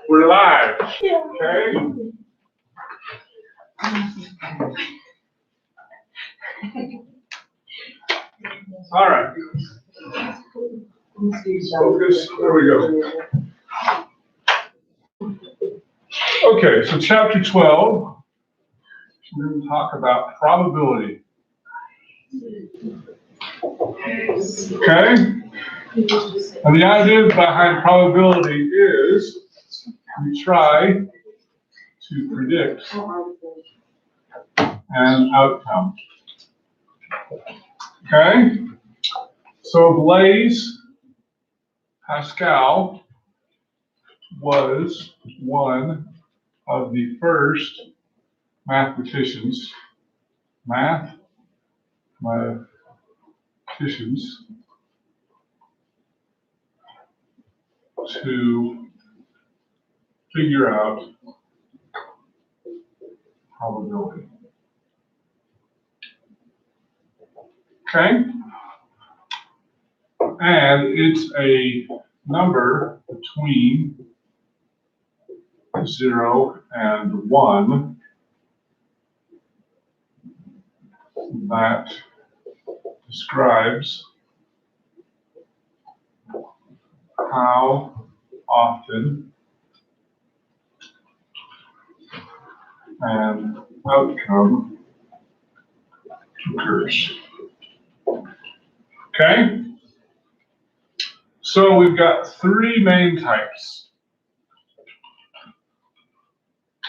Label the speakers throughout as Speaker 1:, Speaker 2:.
Speaker 1: We're live. Okay. All right. Focus. There we go. Okay, so chapter 12, we're going to talk about probability. Okay? And the idea behind probability is we try to predict an outcome. Okay? So Blaise Pascal was one of the first mathematicians to figure out probability. Okay? And it's a number between 0 and 1 that describes how often an outcome occurs. Okay? So we've got three main types.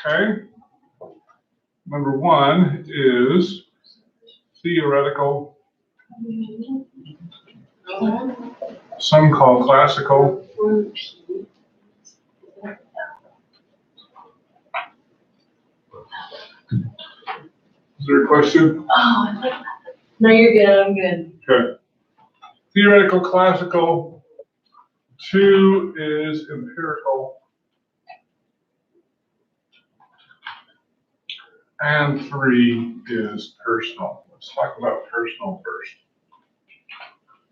Speaker 1: Okay? Number one is theoretical, some call classical. Is there a question?
Speaker 2: No, you're good. I'm good.
Speaker 1: Okay. Theoretical, classical. 2 is empirical. And 3 is personal. Let's talk about personal first.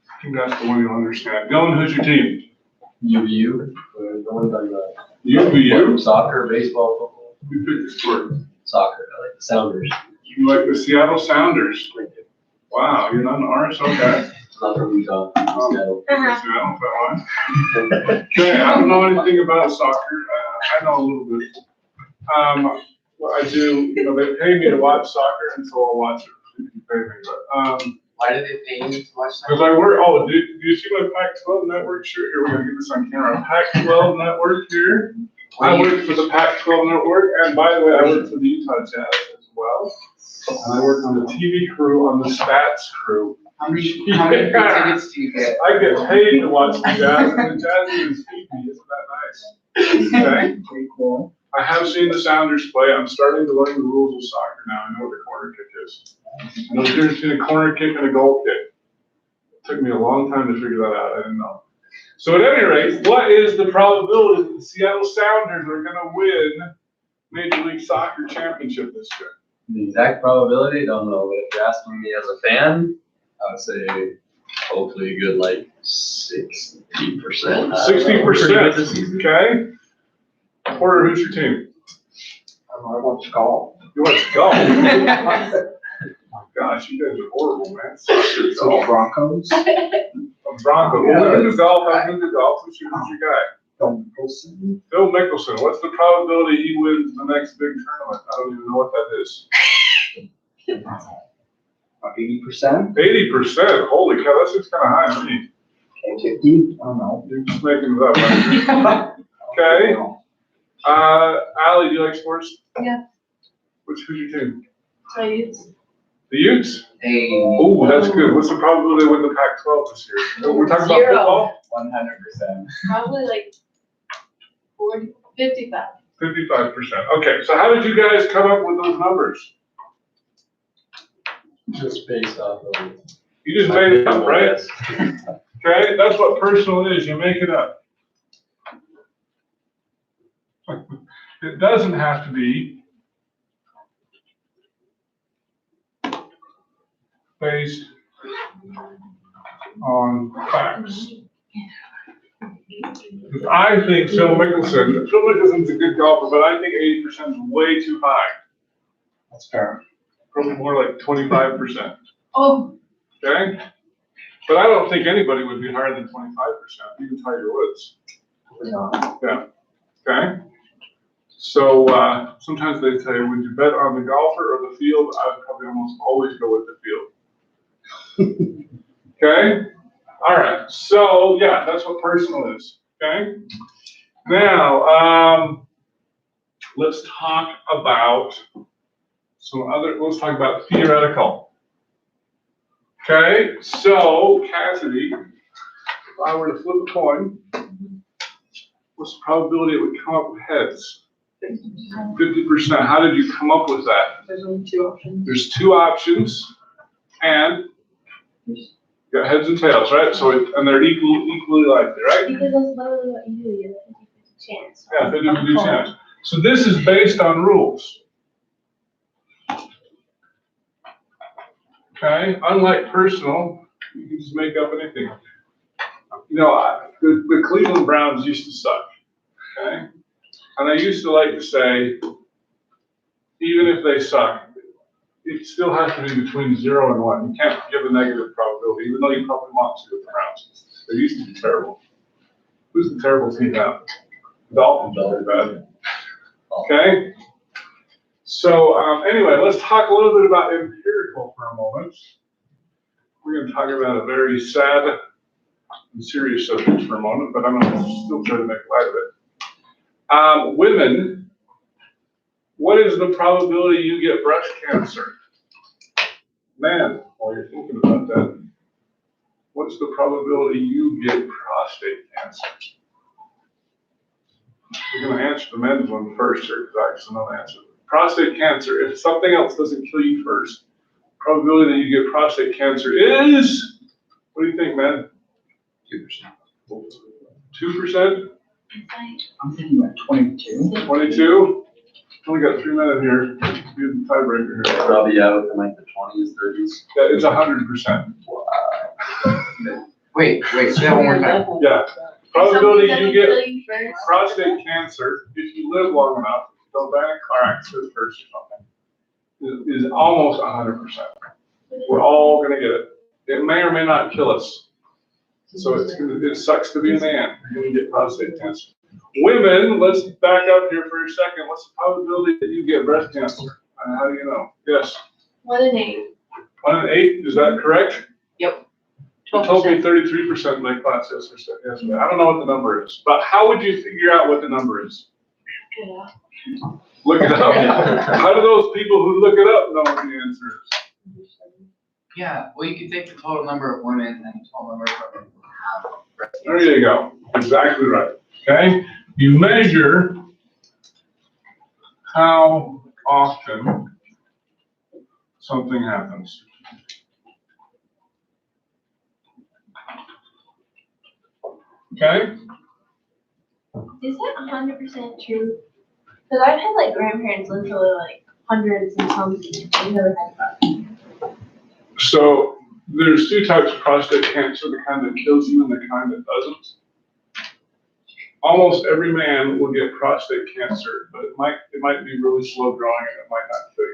Speaker 1: I think that's the one you'll understand. Dylan, who's your team?
Speaker 3: UVU. The ones on the
Speaker 1: UVU?
Speaker 3: soccer, baseball, football.
Speaker 1: We picked the sport.
Speaker 3: Soccer. I like the Sounders.
Speaker 1: You like the Seattle Sounders? Wow, you're not an artist? Okay.
Speaker 3: Not from Utah. Seattle.
Speaker 1: Seattle, that one. Okay, I don't know anything about soccer. I know a little bit. Well, I do, they pay me to watch soccer, and so I'll watch it if you pay me. But,
Speaker 3: Why did they pay you to watch that?
Speaker 1: because I work, do you see my Pac-12 network shirt? Here, we're gonna get this on camera. Pac-12 network here. I work for the Pac-12 network, and by the way, I work for the Utah Jazz as well. And I work on the TV crew, on the stats crew.
Speaker 3: How many tickets do you get?
Speaker 1: I get paid to watch the Jazz, and the Jazz even feed me. Isn't that nice? Okay.
Speaker 3: Pretty cool.
Speaker 1: I have seen the Sounders play. I'm starting to learn the rules of soccer now. I know what a corner kick is. I know the difference between a corner kick and a goal kick. It took me a long time to figure that out. I didn't know. So at any rate, what is the probability that the Seattle Sounders are going to win Major League Soccer championship this year?
Speaker 3: The exact probability, don't know. But if you're asking me as a fan, I would say hopefully a good like 60%.
Speaker 1: 60%. Okay. Porter, who's your team?
Speaker 3: I watch golf.
Speaker 1: You watch golf? Oh gosh, you guys are horrible, man. Soccer, golf.
Speaker 3: Broncos.
Speaker 1: Bronco.
Speaker 3: Yeah.
Speaker 1: Well, we can do golf. I can do golf. Who's your guy?
Speaker 3: Phil Mickelson.
Speaker 1: Phil Mickelson. What's the probability he wins the next big tournament? I don't even know what that is.
Speaker 3: 80%.
Speaker 1: 80%. Holy cow, that seems kind of high to me.
Speaker 3: 50. I don't know.
Speaker 1: You're just making it up. Right? Okay. Allie, do you like sports?
Speaker 2: Yeah.
Speaker 1: Who's your team?
Speaker 2: Please.
Speaker 1: The Utes?
Speaker 3: Hey.
Speaker 1: Oh, that's good. What's the probability they win the Pac-12 this year? We're talking about football?
Speaker 3: 100%.
Speaker 2: Probably like 40, 55.
Speaker 1: 55%. Okay, so how did you guys come up with those numbers?
Speaker 3: Just based off of.
Speaker 1: You just made it up, right? Okay, that's what personal is. You make it up. It doesn't have to be based on facts. I think Phil Mickelson's a good golfer, but I think 80% is way too high.
Speaker 4: That's fair.
Speaker 1: Probably more like 25%.
Speaker 2: Oh,
Speaker 1: Okay? But I don't think anybody would be higher than 25%, even Tiger Woods. Yeah. Okay? So sometimes they say, would you bet on the golfer or the field? I would probably almost always go with the field. Okay? All right. So yeah, that's what personal is. Okay? Now, let's talk about let's talk about theoretical. Okay, so Cassidy, if I were to flip a coin, what's the probability it would come up with heads? 50%. How did you come up with that?
Speaker 2: there's only 2 options.
Speaker 1: There's 2 options, and you got heads and tails, right? So and they're equally likely, right?
Speaker 2: Because that's literally what you do, you have a 50% chance.
Speaker 1: Yeah, 50% chance. So this is based on rules. Okay, unlike personal, you can just make up anything. You know, the Cleveland Browns used to suck, okay? And I used to like to say, even if they suck, it still has to be between 0 and 1. You can't give a negative probability, even though you probably want to with the Browns. They used to be terrible. Who's the terrible team now? The Dolphins are very bad. Okay? So anyway, let's talk a little bit about empirical for a moment. We're going to talk about a very sad and serious subject for a moment, but I'm going to still try to make light of it. Women, what is the probability you get breast cancer? Man, while you're thinking about that, what's the probability you get prostate cancer? We're going to answer the men's one first here because I actually know the answer. Prostate cancer, if something else doesn't kill you first, probability that you get prostate cancer is, what do you think, man?
Speaker 4: 2%.
Speaker 1: 2%?
Speaker 4: I'm thinking like 22.
Speaker 1: 22? Only got 3 minutes here. Be the tiebreaker here.
Speaker 3: Probably out in like the 20s, 30s.
Speaker 1: That is 100%.
Speaker 4: Wait, say that one more time.
Speaker 1: Yeah. Probability
Speaker 2: Something
Speaker 1: you
Speaker 2: doesn't
Speaker 1: get
Speaker 2: kill you first.
Speaker 1: prostate cancer if you live long enough, don't die in a car accident first or something, is almost 100%. We're all gonna get it. It may or may not kill us. So it sucks to be a man. You're gonna get prostate cancer. Women, let's back up here for a second. What's the probability that you get breast cancer? How do you know? Yes.
Speaker 2: 1 in 8.
Speaker 1: 1 in 8, is that correct?
Speaker 2: Yep.
Speaker 1: You told me 33% in my class yesterday. I don't know what the number is, but how would you figure out what the number is? Look it up. How do those people who look it up know what the answer is?
Speaker 4: Yeah, well, you can take the total number of women and the total number of women who have breast
Speaker 1: There
Speaker 4: cancer.
Speaker 1: you go. Exactly right. Okay? You measure how often something happens. Okay?
Speaker 2: Is that 100% true? Because I've had like grandparents live till they're like hundreds and something. I've never had that.
Speaker 1: So there's 2 types of prostate cancer, the kind that kills you and the kind that doesn't. Almost every man will get prostate cancer, but it might be really slow growing and it might not kill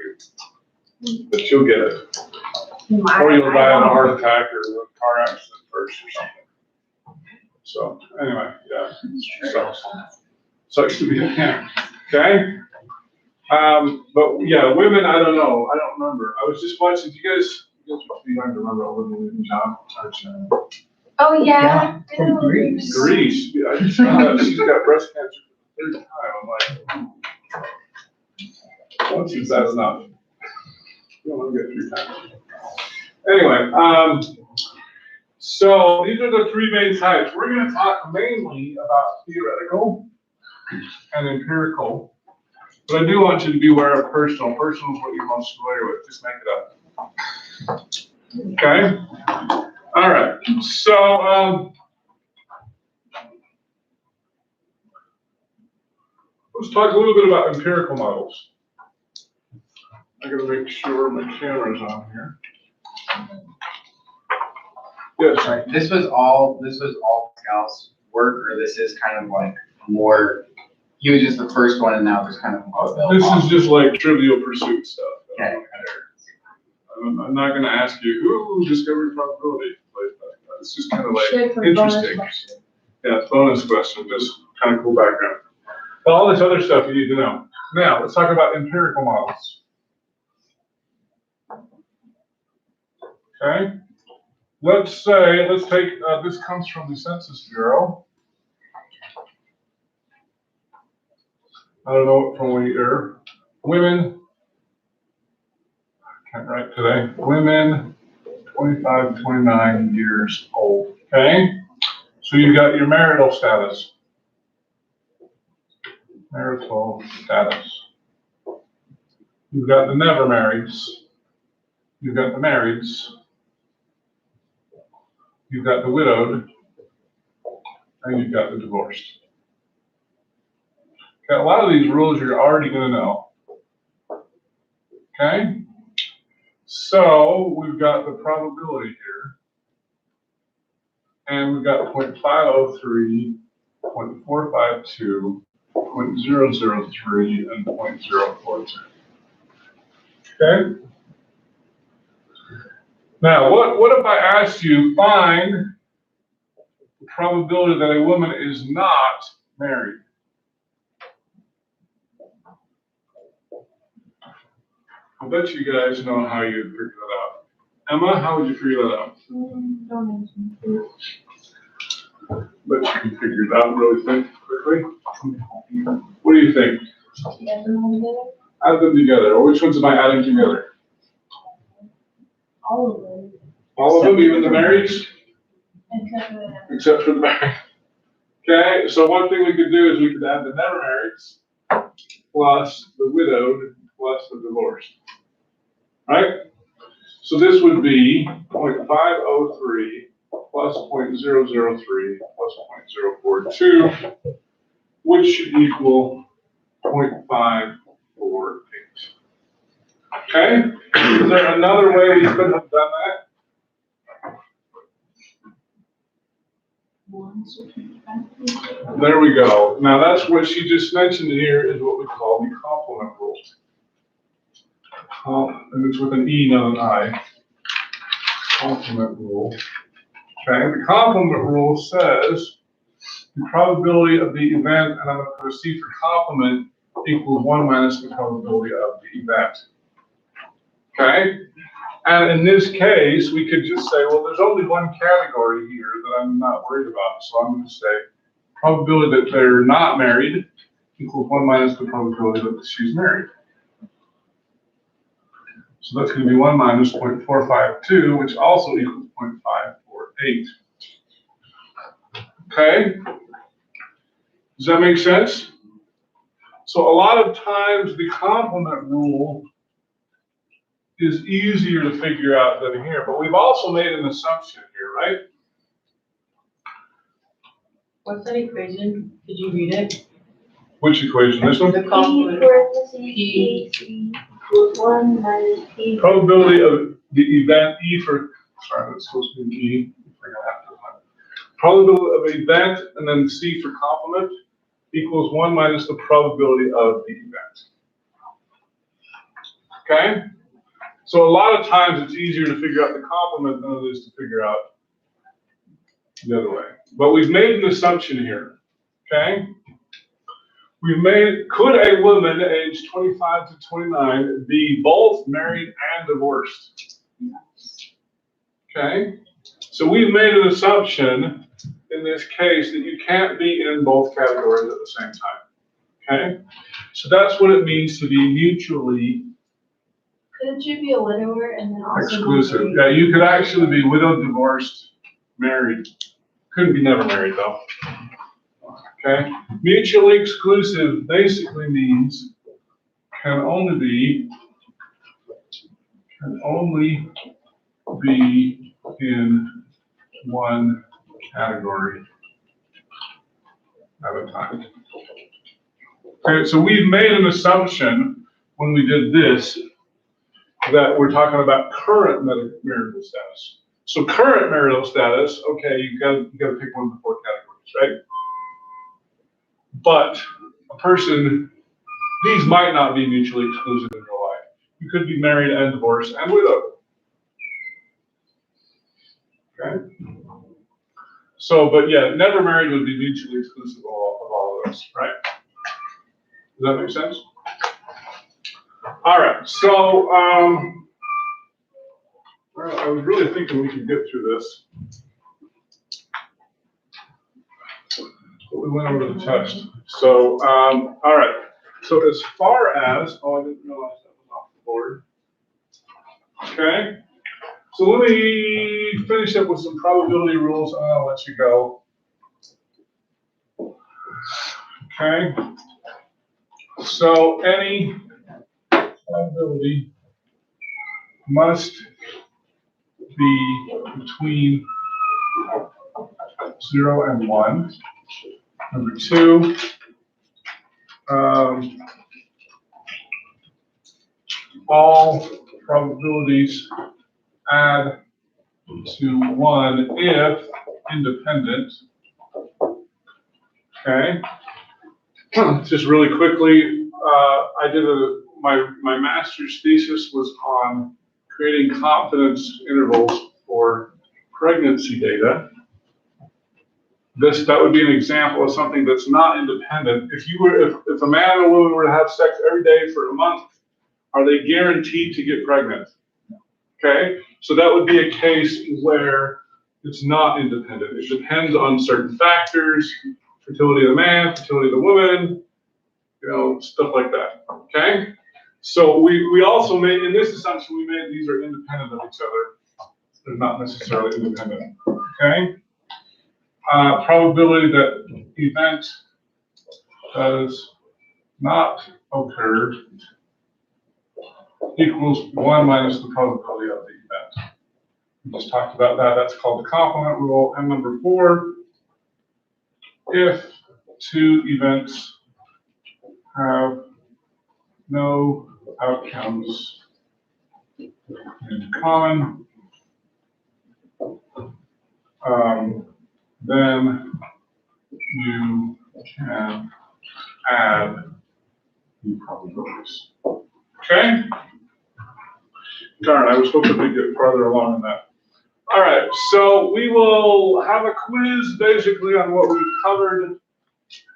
Speaker 1: you. But you'll get it. Or you'll die in a heart attack or a car accident first or something. So anyway, yeah, sucks to be a man. Okay? But yeah, women, I don't know. I don't remember. I was just watching. You guys must be young to remember Olivia Newton-John.
Speaker 2: Oh yeah.
Speaker 4: From Greece.
Speaker 1: Greece. Yeah, I just found out she's got breast cancer for the 3rd time. I'm like, once is that enough? You don't want to get 3 times. Anyway, so these are the 3 main types. We're going to talk mainly about theoretical and empirical. But I do want you to be aware of personal. Personal is what you're most familiar with. Just make it up. Okay? All right. So, let's talk a little bit about empirical models. I gotta make sure my camera's on here. Yes.
Speaker 4: Right, this was all Pascal's work, or this is kind of like more, he was just the first one and now there's kind of more.
Speaker 1: This is just like Trivial Pursuit stuff.
Speaker 4: Okay.
Speaker 1: I'm not gonna ask you, ooh, discovery probability, but it's just kind of like
Speaker 2: Should for bonus
Speaker 1: interesting.
Speaker 2: question.
Speaker 1: Yeah, it's bonus question, just kind of cool background. But all this other stuff you need to know. Now, let's talk about empirical models. Okay? Let's take, this comes from the Census Bureau. I don't know from what year. Women, I can't write today. Women 25 to 29 years old. Okay? So you've got your marital status. Marital status. You've got the never marrieds. You've got the marrieds. You've got the widowed. And you've got the divorced. Okay, a lot of these rules you're already going to know. Okay? So we've got the probability here. And we've got 0.503, 0.452, 0.003, and 0.042. Okay? Now, what if I asked you, find the probability that a woman is not married? I bet you guys know how you'd figure that out. Emma, how would you figure that out?
Speaker 2: Don't mention it.
Speaker 1: Bet you can figure it out really quickly. What do you think?
Speaker 2: Add them all together?
Speaker 1: Add them together. Or which ones am I adding together?
Speaker 2: All of them.
Speaker 1: All of them, even the marrieds?
Speaker 2: Except for that.
Speaker 1: Except for the married. Okay, so one thing we could do is we could add the never marrieds plus the widowed plus the divorced. Right? So this would be 0.503 plus 0.003 plus 0.042, which should equal 0.548. Okay? Is there another way we could have done that? There we go. Now that's what she just mentioned here is what we call the complement rule. And it's with an E, not an I. Complement rule. Okay, the complement rule says the probability of the event, and I'm going to put a C for complement, equals 1 minus the probability of the event. Okay? And in this case, we could just say, well, there's only one category here that I'm not worried about. So I'm going to say probability that they're not married equals 1 minus the probability that she's married. So that's going to be 1 minus 0.452, which also equals 0.548. Okay? Does that make sense? So a lot of times the complement rule is easier to figure out than here, but we've also made an assumption here, right?
Speaker 5: What's that equation? Could you read it?
Speaker 1: Which equation? This one?
Speaker 5: The
Speaker 2: P
Speaker 5: complement.
Speaker 2: parentheses P equals 1 minus P.
Speaker 1: Probability of the event E for, sorry, that's supposed to be E. Probability of event and then C for complement equals 1 minus the probability of the event. Okay? So a lot of times it's easier to figure out the complement than it is to figure out the other way. But we've made an assumption here. Okay? We've made, could a woman aged 25 to 29 be both married and divorced? Okay? So we've made an assumption in this case that you can't be in both categories at the same time. Okay? So that's what it means to be mutually
Speaker 2: Could you be a widower and then also
Speaker 1: exclusive.
Speaker 2: be
Speaker 1: Yeah, you could actually be widowed, divorced, married. Couldn't be never married though. Okay? Mutually exclusive basically means can only be in one category at a time. Okay, so we've made an assumption when we did this that we're talking about current marital status. So current marital status, okay, you got to pick one of the 4 categories. right? But a person, these might not be mutually exclusive in real life. You could be married and divorced and widowed. Okay? So, but yeah, never married would be mutually exclusive of all of those, right? Does that make sense? All right, so well, I was really thinking we could get through this. But we went over the test. So, all right. So as far as, oh, I didn't realize that was off the board. Okay. So let me finish up with some probability rules and I'll let you go. Okay. So any probability must be between 0 and 1. Number 2, all probabilities add to 1 if independent. Okay. Just really quickly, I did my master's thesis was on creating confidence intervals for pregnancy data. That would be an example of something that's not independent. If a man and a woman were to have sex every day for a month, are they guaranteed to get pregnant? Okay, so that would be a case where it's not independent. It depends on certain factors, fertility of the man, fertility of the woman, stuff like that. Okay, so we also made, in this assumption, we made these are independent of each other. They're not necessarily independent. Okay. Probability that event does not occur equals 1 minus the probability of the event. We just talked about that. That's called the complement rule. And number 4, if 2 events have no outcomes in common, then you can add the probabilities. Okay? Darn, I was hoping to get farther along in that. All right, so we will have a quiz basically on what we've covered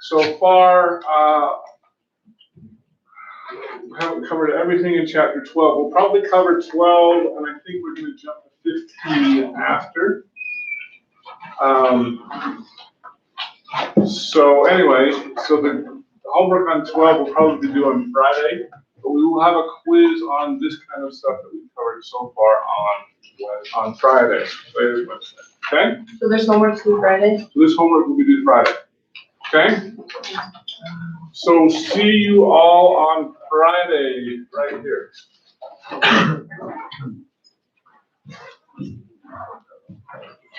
Speaker 1: so far. We haven't covered everything in chapter 12. We'll probably cover 12, and I think we're going to jump to 15 after. So anyway, so the homework on 12 will probably be due on Friday, but we will have a quiz on this kind of stuff that we've covered so far on Friday, later Wednesday. Okay?
Speaker 5: So there's homework due Friday?
Speaker 1: So this homework will be due Friday. Okay? So see you all on Friday, right here.